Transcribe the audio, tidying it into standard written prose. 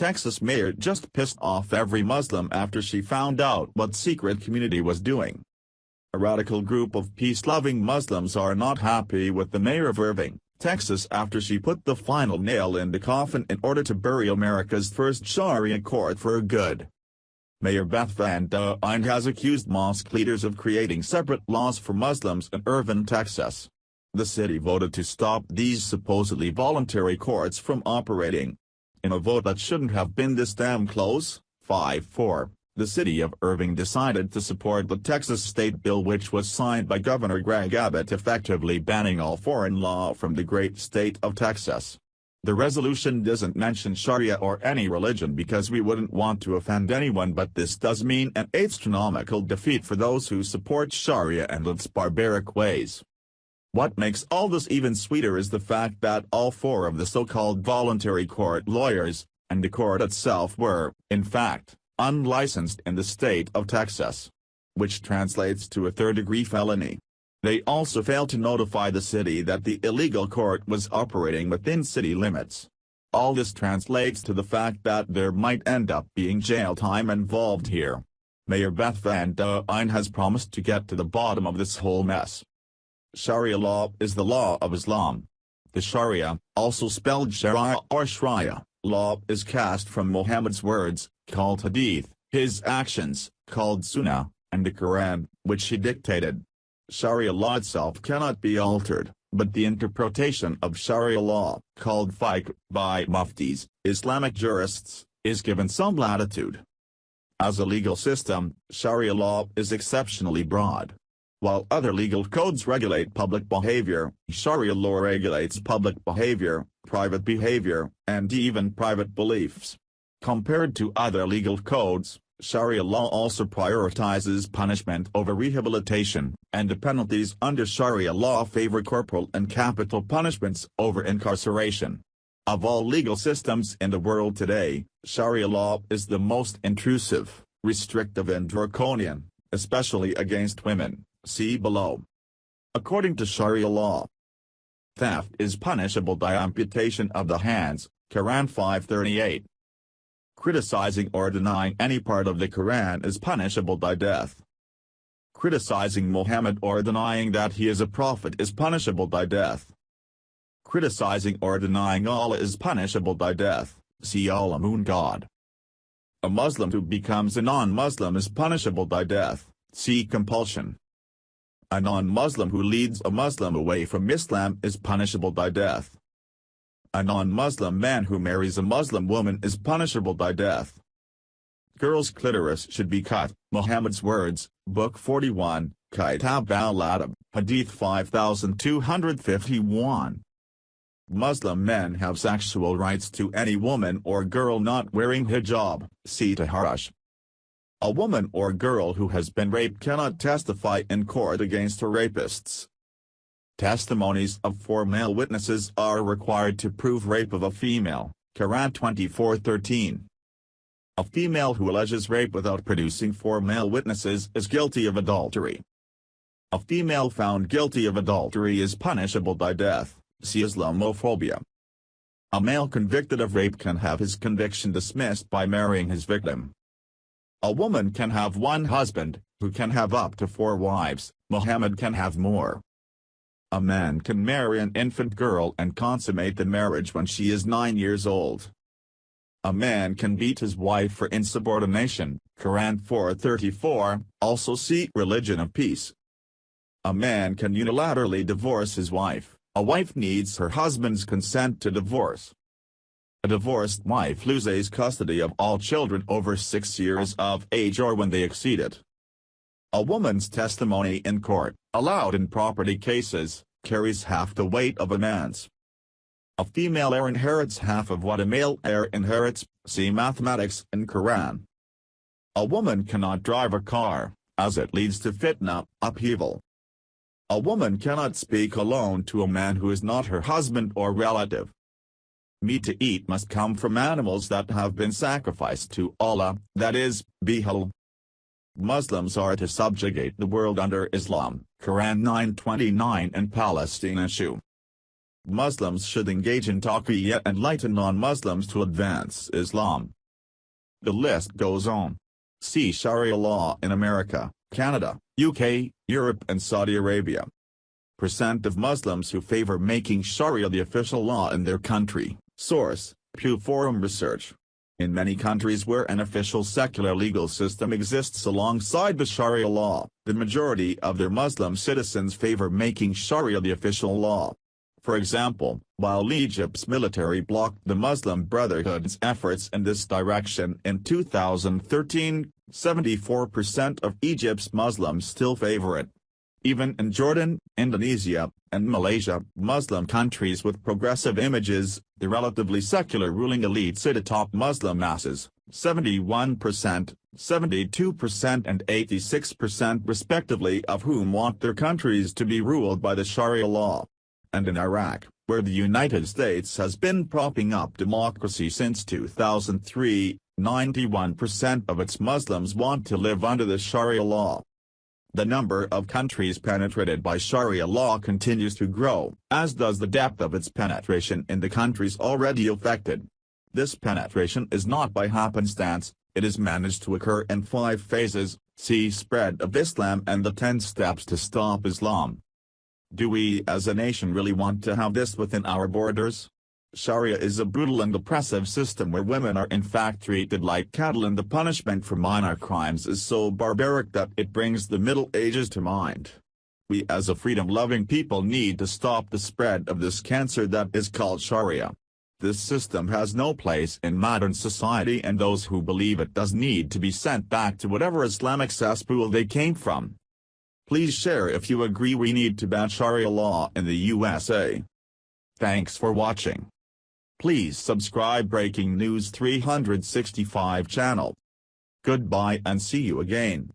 Texas mayor just pissed off every Muslim after she found out what secret community was doing. A radical group of peace-loving Muslims are not happy with the mayor of Irving, Texas after she put the final nail in the coffin in order to bury America's first Sharia court for good. Mayor Beth Van Duyne has accused mosque leaders of creating separate laws for Muslims in Irving, Texas. The city voted to stop these supposedly voluntary courts from operating. In a vote that shouldn't have been this damn close, 5-4, the city of Irving decided to support the Texas state bill which was signed by Governor Greg Abbott effectively banning all foreign law from the great state of Texas. The resolution doesn't mention Sharia or any religion because we wouldn't want to offend anyone, but this does mean an astronomical defeat for those who support Sharia and its barbaric ways. What makes all this even sweeter is the fact that all four of the so-called voluntary court lawyers, and the court itself were, in fact, unlicensed in the state of Texas, which translates to a third-degree felony. They also failed to notify the city that the illegal court was operating within city limits. All this translates to the fact that there might end up being jail time involved here. Mayor Beth Van Duyne has promised to get to the bottom of this whole mess. Sharia law is the law of Islam. The Sharia, also spelled Sharia or Sharia, law is cast from Muhammad's words, called Hadith, his actions, called Sunnah, and the Quran, which he dictated. Sharia law itself cannot be altered, but the interpretation of Sharia law, called fiqh, by muftis, Islamic jurists, is given some latitude. As a legal system, Sharia law is exceptionally broad. While other legal codes regulate public behavior, Sharia law regulates public behavior, private behavior, and even private beliefs. Compared to other legal codes, Sharia law also prioritizes punishment over rehabilitation, and the penalties under Sharia law favor corporal and capital punishments over incarceration. Of all legal systems in the world today, Sharia law is the most intrusive, restrictive and draconian, especially against women. See below. According to Sharia law, theft is punishable by amputation of the hands, Quran 5:38. Criticizing or denying any part of the Quran is punishable by death. Criticizing Muhammad or denying that he is a prophet is punishable by death. Criticizing or denying Allah is punishable by death, see Allah Moon God. A Muslim who becomes a non-Muslim is punishable by death, see compulsion. A non-Muslim who leads a Muslim away from Islam is punishable by death. A non-Muslim man who marries a Muslim woman is punishable by death. Girls' clitoris should be cut, Muhammad's words, Book 41, Kitab al-Adab, Hadith 5251. Muslim men have sexual rights to any woman or girl not wearing hijab, see Taharash. A woman or girl who has been raped cannot testify in court against her rapists. Testimonies of 4 male witnesses are required to prove rape of a female, Quran 24:13. A female who alleges rape without producing 4 male witnesses is guilty of adultery. A female found guilty of adultery is punishable by death, see Islamophobia. A male convicted of rape can have his conviction dismissed by marrying his victim. A woman can have one husband, who can have up to 4 wives, Muhammad can have more. A man can marry an infant girl and consummate the marriage when she is 9 years old. A man can beat his wife for insubordination, Quran 4:34, also see Religion of Peace. A man can unilaterally divorce his wife. A wife needs her husband's consent to divorce. A divorced wife loses custody of all children over 6 years of age or when they exceed it. A woman's testimony in court, allowed in property cases, carries half the weight of a man's. A female heir inherits half of what a male heir inherits, see mathematics in Quran. A woman cannot drive a car, as it leads to fitna, upheaval. A woman cannot speak alone to a man who is not her husband or relative. Meat to eat must come from animals that have been sacrificed to Allah, that is, bihal. Muslims are to subjugate the world under Islam, Quran 9:29 and Palestine issue. Muslims should engage in taqiyya and enlighten non-Muslims to advance Islam. The list goes on. See Sharia law in America, Canada, UK, Europe and Saudi Arabia. Percent of Muslims who favor making Sharia the official law in their country. Source, Pew Forum Research. In many countries where an official secular legal system exists alongside the Sharia law, the majority of their Muslim citizens favor making Sharia the official law. For example, while Egypt's military blocked the Muslim Brotherhood's efforts in this direction in 2013, 74% of Egypt's Muslims still favor it. Even in Jordan, Indonesia, and Malaysia, Muslim countries with progressive images, the relatively secular ruling elite sit atop Muslim masses, 71%, 72% and 86% respectively of whom want their countries to be ruled by the Sharia law. And in Iraq, where the United States has been propping up democracy since 2003, 91% of its Muslims want to live under the Sharia law. The number of countries penetrated by Sharia law continues to grow, as does the depth of its penetration in the countries already affected. This penetration is not by happenstance, it is managed to occur in 5 phases, see Spread of Islam and the 10 Steps to Stop Islam. Do we as a nation really want to have this within our borders? Sharia is a brutal and oppressive system where women are in fact treated like cattle, and the punishment for minor crimes is so barbaric that it brings the Middle Ages to mind. We as a freedom-loving people need to stop the spread of this cancer that is called Sharia. This system has no place in modern society, and those who believe it does need to be sent back to whatever Islamic cesspool they came from. Please share if you agree we need to ban Sharia law in the USA. Thanks for watching. Please subscribe Breaking News 365 channel. Goodbye and see you again.